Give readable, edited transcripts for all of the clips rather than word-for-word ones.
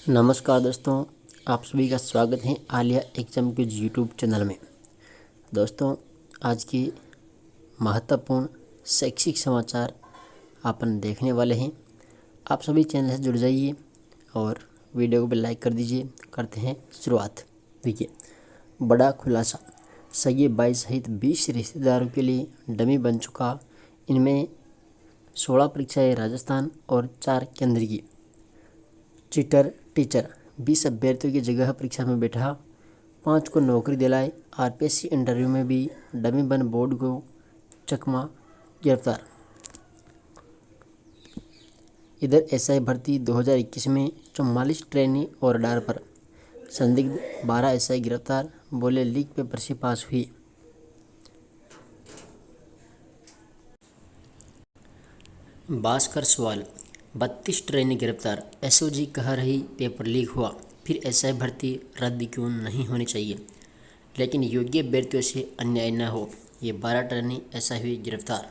नमस्कार दोस्तों, आप सभी का स्वागत है Alia exam quiz YouTube channel में। दोस्तों, आज की महत्वपूर्ण शैक्षिक समाचार अपन देखने वाले हैं। आप सभी चैनल से जुड़ जाइए और वीडियो को भी लाइक कर दीजिए। करते हैं शुरुआत। देखिए, बड़ा खुलासा, सगे बाई सहित 20 रिश्तेदारों के लिए डमी बन चुका। इनमें 16 परीक्षाएँ राजस्थान और 4 केंद्र की। चीटर टीचर 20 अभ्यर्थियों की जगह परीक्षा में बैठा, 5 को नौकरी दिलाए। आरपीएससी इंटरव्यू में भी डमी बन बोर्ड को चकमा गिरफ्तार। इधर एसआई भर्ती 2021 में 44 ट्रेनी और डार पर संदिग्ध 12 एसआई गिरफ्तार। बोले लीक पेपर से पास हुई। भास्कर सवाल, 32 ट्रेनी गिरफ्तार, एसओजी कह रही पेपर लीक हुआ, फिर एसआई भर्ती रद्द क्यों नहीं होनी चाहिए, लेकिन योग्य अभ्यर्थियों से अन्याय न हो। ये 12 ट्रेनी एसआई हुई गिरफ्तार।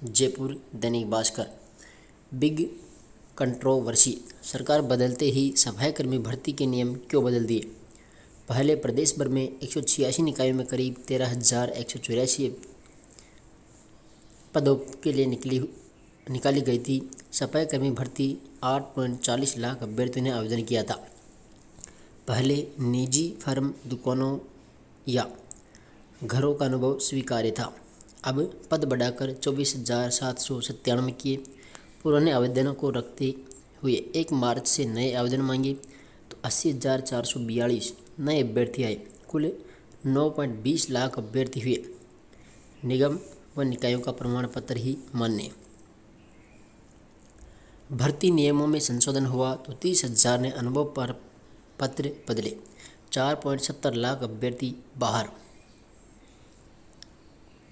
जयपुर दैनिक भास्कर, बिग कंट्रोवर्सी, सरकार बदलते ही सफाईकर्मी भर्ती के नियम क्यों बदल दिए। पहले प्रदेश भर में 186 निकायों में करीब 13,184 पदों के लिए निकाली गई थी। सफाईकर्मी भर्ती 8.40 लाख अभ्यर्थियों ने आवेदन किया था। पहले निजी फर्म, दुकानों या घरों का अनुभव स्वीकार्य था। अब पद बढ़ाकर 24,797 किए। पुराने आवेदनों को रखते हुए 1 मार्च से नए आवेदन मांगे तो 80,442 नए अभ्यर्थी आए। कुल 9.20 लाख अभ्यर्थी हुए। निगम व निकायों का प्रमाण पत्र ही मान्य। भर्ती नियमों में संशोधन हुआ तो 30,000 ने अनुभव पर पत्र बदले। 4.70 लाख अभ्यर्थी बाहर।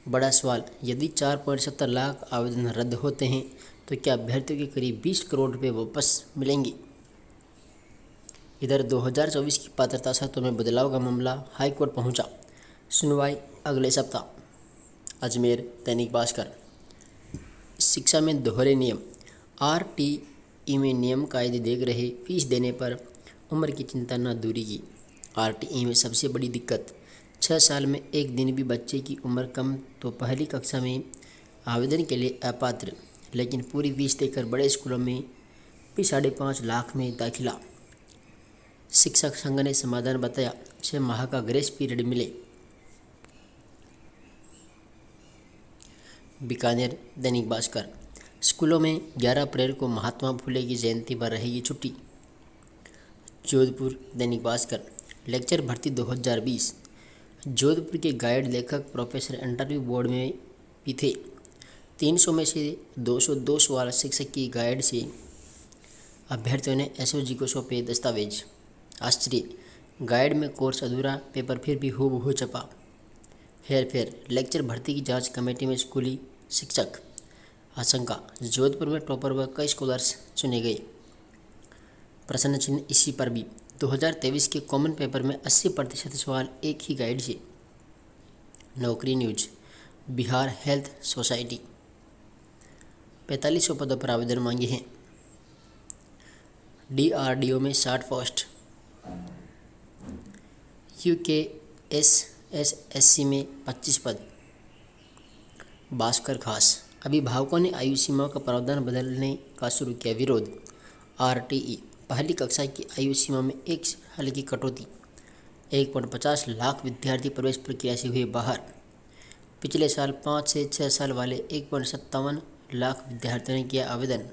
बड़ा सवाल, यदि 4.70 लाख आवेदन रद्द होते हैं तो क्या अभ्यर्थियों के करीब 20 करोड़ रुपए वापस मिलेंगे। इधर 2024 की पात्रता शर्तों में बदलाव का मामला हाईकोर्ट पहुंचा, सुनवाई अगले सप्ताह। अजमेर दैनिक भास्कर, शिक्षा में दोहरे नियम, आरटीई में नियम कायदे देख रहे, फीस देने पर उम्र की चिंता न दूरी की। आरटीई में सबसे बड़ी दिक्कत, 6 साल में एक दिन भी बच्चे की उम्र कम तो पहली कक्षा में आवेदन के लिए अपात्र, लेकिन पूरी फीस देकर बड़े स्कूलों में भी 5.5 लाख में दाखिला। शिक्षक संघ ने समाधान बताया, 6 माह का ग्रेस पीरियड मिले। बीकानेर दैनिक भास्कर, स्कूलों में 11 अप्रैल को महात्मा फुले की जयंती पर रहेगी छुट्टी। जोधपुर दैनिक भास्कर, लेक्चर भर्ती 2020, जोधपुर के गाइड लेखक प्रोफेसर इंटरव्यू बोर्ड में भी थे। 300 में से 202 सवाल शिक्षक की गाइड से अभ्यर्थियों ने एसओजी को सौंपे दस्तावेज। आश्चर्य, गाइड में कोर्स अधूरा, पेपर फिर भी हूबहू छपा। हेरफेर, लेक्चर भर्ती की जांच कमेटी में स्कूली शिक्षक। आशंका, जोधपुर में टॉपर व कई स्कॉलर्स चुने गए। प्रश्न चिन्ह इसी पर भी। 2023 के कॉमन पेपर में 80% सवाल एक ही गाइड से। नौकरी न्यूज, बिहार हेल्थ सोसाइटी 4500 पदों पर आवेदन मांगे हैं। डीआरडीओ में 60 पोस्ट। यूकेएसएसएससी में 25 पद। भास्कर खास, अभिभावकों ने आयु सीमा का प्रावधान बदलने का शुरू किया विरोध। आरटीई, पहली कक्षा की आयु सीमा में 1 साल की कटौती। 1.50 लाख विद्यार्थी प्रवेश प्रक्रिया से हुए बाहर। पिछले साल 5 से 6 साल वाले 1.57 लाख विद्यार्थियों ने किया आवेदन।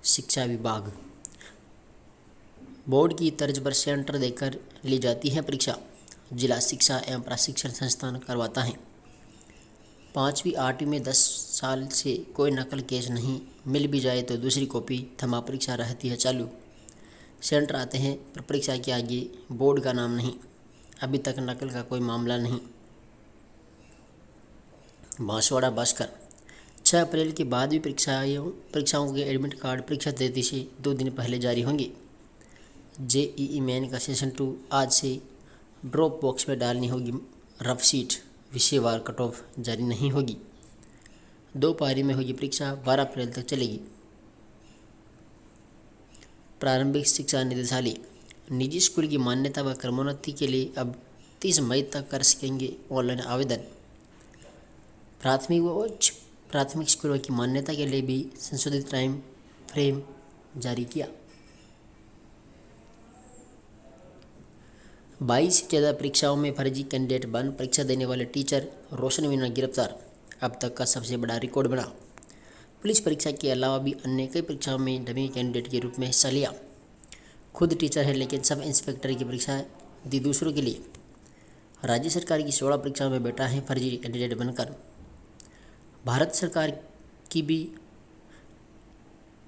शिक्षा विभाग, बोर्ड की तर्ज पर सेंटर देकर ली जाती है परीक्षा। जिला शिक्षा एवं प्रशिक्षण संस्थान करवाता है। 5वीं 8वीं में 10 साल से कोई नकल केस नहीं, मिल भी जाए तो दूसरी कॉपी थमा परीक्षा रहती है चालू। सेंटर आते हैं पर परीक्षा के आगे बोर्ड का नाम नहीं। अभी तक नकल का कोई मामला नहीं। बांसवाड़ा भास्कर, 6 अप्रैल के बाद भी परीक्षाओं के एडमिट कार्ड परीक्षा तिथि से 2 दिन पहले जारी होंगे। जेईई मेन का सेशन 2 आज से ड्रॉप बॉक्स में डालनी होगी रफ शीट। विषयवार कट ऑफ जारी नहीं होगी। 2 पारी में होगी परीक्षा, 12 अप्रैल तक चलेगी। प्रारंभिक शिक्षा निदेशालय निजी स्कूल की मान्यता व क्रमोन्नति के लिए अब 30 मई तक कर सकेंगे ऑनलाइन आवेदन। प्राथमिक व उच्च प्राथमिक स्कूलों की मान्यता के लिए भी संशोधित टाइम फ्रेम जारी किया। 22 से ज़्यादा परीक्षाओं में फर्जी कैंडिडेट बन परीक्षा देने वाले टीचर रोशन मीना गिरफ्तार, अब तक का सबसे बड़ा रिकॉर्ड बना। पुलिस परीक्षा के अलावा भी अन्य कई परीक्षाओं में डमी कैंडिडेट के रूप में हिस्सा लिया। खुद टीचर है लेकिन सब इंस्पेक्टर की परीक्षा दी दूसरों के लिए। राज्य सरकार की 16 परीक्षाओं में बैठा है फर्जी कैंडिडेट बनकर। भारत सरकार की भी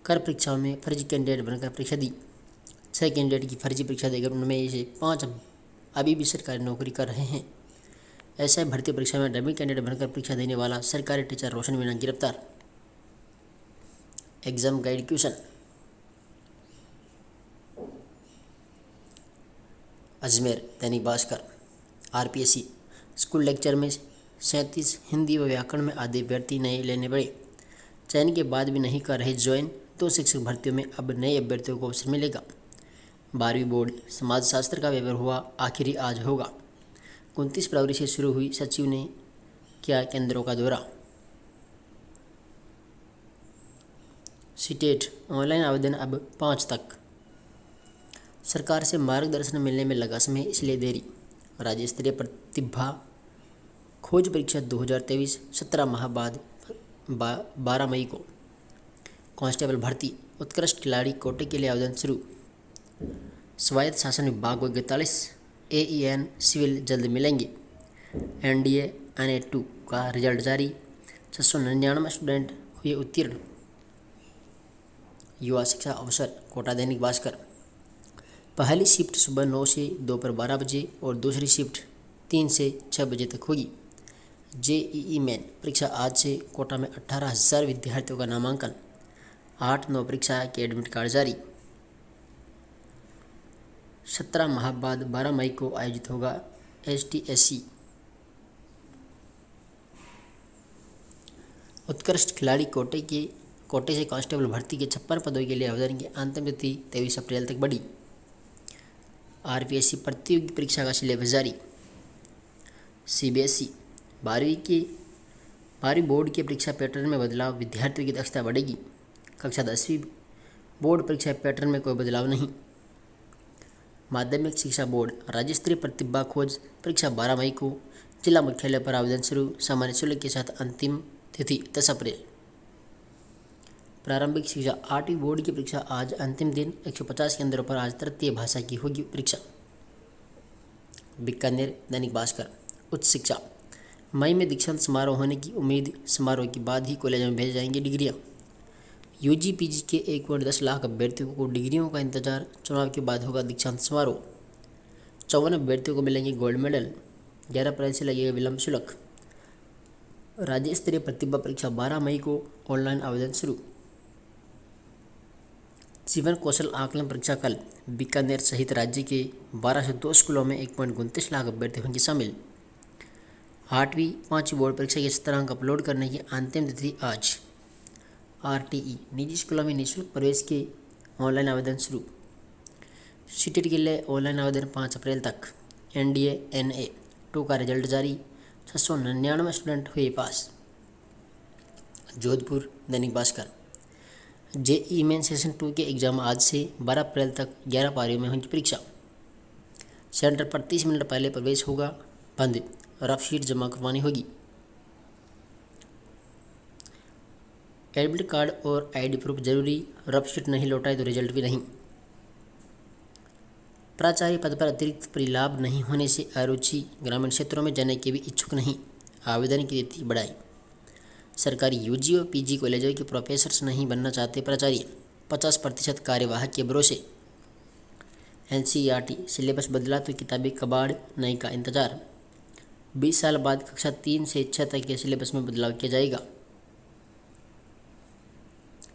कर परीक्षाओं में फर्जी कैंडिडेट बनकर परीक्षा दी। 6 कैंडिडेट की फर्जी परीक्षा देकर उनमें से 5 अभी भी सरकारी नौकरी कर रहे हैं। ऐसे भर्ती परीक्षा में डमी कैंडिडेट बनकर परीक्षा देने वाला सरकारी टीचर रोशन मीना गिरफ्तार। Exam guide question. Ajmer Dainik Bhaskar. RPSC school lecture में 37 हिंदी व व्याकरण में आधे अभ्यर्थी नए लेने पड़े। चयन के बाद भी नहीं कर रहे ज्वाइन, 2 शिक्षक भर्तियों में अब नए अभ्यर्थियों को अवसर मिलेगा। 12वीं बोर्ड समाजशास्त्र का पेपर हुआ आखिरी आज होगा। 29 फरवरी से शुरू हुई, सचिव ने किया केंद्रों का दौरा। सीटेट ऑनलाइन आवेदन अब 5 तक। सरकार से मार्गदर्शन मिलने में लगा समय, इसलिए देरी। राज्य स्तरीय प्रतिभा खोज परीक्षा 2023 17 माह बाद 12 मई को। कांस्टेबल भर्ती उत्कृष्ट खिलाड़ी कोटे के लिए आवेदन शुरू। स्वायत्त शासन विभाग को 41 एईएन सिविल जल्द मिलेंगे। एनडीए NA2 का रिजल्ट जारी, 699 स्टूडेंट हुए उत्तीर्ण। युवा शिक्षा अवसर कोटा दैनिक भास्कर। पहली शिफ्ट सुबह 9 से दोपहर 12 बजे और दूसरी शिफ्ट 3 से 6 बजे तक होगी। जेईई मेन परीक्षा आज से। कोटा में 18,000 विद्यार्थियों का नामांकन। 8-9 परीक्षा के एडमिट कार्ड जारी। 17 माह बाद 12 मई को आयोजित होगा HTSC। उत्कृष्ट खिलाड़ी कोटे से कांस्टेबल भर्ती के 56 पदों के लिए आवेदन की अंतिम तिथि 23 अप्रैल तक बढ़ी। आरपीएससी प्रतियोगी परीक्षा का सिलेबस जारी। सीबीएसई 12वीं बोर्ड के परीक्षा पैटर्न में बदलाव, विद्यार्थियों की दक्षता बढ़ेगी। कक्षा 10वीं बोर्ड परीक्षा पैटर्न में कोई बदलाव नहीं। माध्यमिक शिक्षा बोर्ड राज्य स्तरीय प्रतिभा खोज परीक्षा 12 मई को। जिला मुख्यालय पर आवेदन शुरू, सामान्य शुल्क के साथ अंतिम तिथि 10 अप्रैल। प्रारंभिक शिक्षा 8वीं बोर्ड की परीक्षा आज अंतिम दिन। 150 केंद्रों पर आज तृतीय भाषा की होगी परीक्षा। बीकानेर दैनिक भास्कर। उच्च शिक्षा मई में दीक्षांत समारोह होने की उम्मीद, समारोह के बाद ही कॉलेज में भेज जाएंगी डिग्रियां। यूजी पीजी के 1.10 लाख अभ्यर्थियों को डिग्रियों का इंतजार, चुनाव के बाद होगा दीक्षांत समारोह। 54 अभ्यर्थियों को मिलेंगे गोल्ड मेडल। 11 अप्रैल से लगेगा विलंब शुल्क। राज्य स्तरीय प्रतिभा परीक्षा 12 मई को, ऑनलाइन आवेदन शुरू। जीवन कौशल आकलन परीक्षा कल। बीकानेर सहित राज्य के 1202 स्कूलों में 1.29 लाख अभ्यर्थी होंगे शामिल। 8वीं 5वीं बोर्ड परीक्षा के स्थिरांक अपलोड करने की अंतिम तिथि आज। RTE निजी स्कूलों में निःशुल्क प्रवेश के ऑनलाइन आवेदन शुरू। सीटेट के लिए ऑनलाइन आवेदन 5 अप्रैल तक। NDA NA2 का रिजल्ट जारी, 699 स्टूडेंट हुए पास। Jodhpur Dainik Bhaskar. JEE main session 2 के एग्जाम आज से 12 अप्रैल तक 11 पारियों में होगी परीक्षा। सेंटर पर 30 मिनट पहले प्रवेश होगा बंद, रफ शीट जमा करवानी होगी। एडमिट कार्ड और ID प्रूफ जरूरी, रफ शीट नहीं लौटाए तो रिजल्ट भी नहीं। प्राचार्य पद पर अतिरिक्त परिलाभ नहीं होने से अरुचि, ग्रामीण क्षेत्रों में जाने के भी इच्छुक नहीं, आवेदन की तिथि बढ़ाई। सरकारी यूजी और पीजी कॉलेजों के प्रोफेसर्स नहीं बनना चाहते प्राचार्य, 50% कार्यवाहक के भरोसे। NCERT सिलेबस बदला तो किताबी कबाड़, नई का इंतजार। 20 साल बाद कक्षा 3 से 6 तक के सिलेबस में बदलाव किया जाएगा।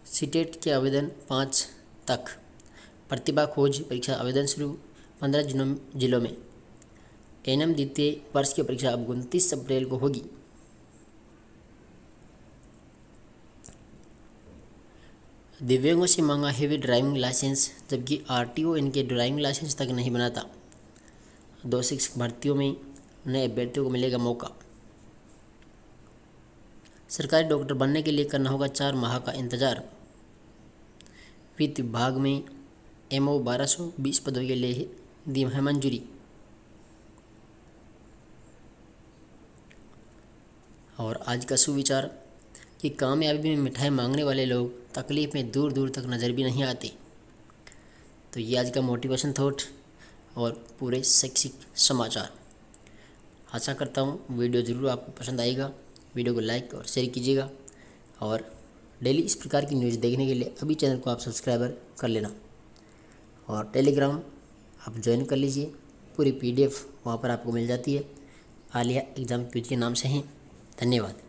सीटेट के आवेदन 5 तक। प्रतिभा खोज परीक्षा आवेदन शुरू 15 जिलों में। एनएम द्वितीय वर्ष की परीक्षा अब 29 अप्रैल को होगी। दिव्यांगों से मांगा हेवी ड्राइविंग लाइसेंस, जबकि आरटीओ इनके ड्राइविंग लाइसेंस तक नहीं बनाता। 2 शिक्षक भर्तियों में नए अभ्यर्थियों को मिलेगा मौका। सरकारी डॉक्टर बनने के लिए करना होगा 4 माह का इंतजार। वित्त विभाग में एमओ 1220 पदों के लिए दी है मंजूरी। और आज का सुविचार कि कामयाबी में मिठाई मांगने वाले लोग तकलीफ में दूर दूर तक नज़र भी नहीं आते। तो ये आज का मोटिवेशन थॉट और पूरे शैक्षिक समाचार। आशा करता हूँ वीडियो ज़रूर आपको पसंद आएगा। वीडियो को लाइक और शेयर कीजिएगा और डेली इस प्रकार की न्यूज़ देखने के लिए अभी चैनल को आप सब्सक्राइबर कर लेना और टेलीग्राम आप ज्वाइन कर लीजिए। पूरी PDF वहाँ पर आपको मिल जाती है। आलिया एग्ज़ाम क्विज के नाम से हैं। धन्यवाद।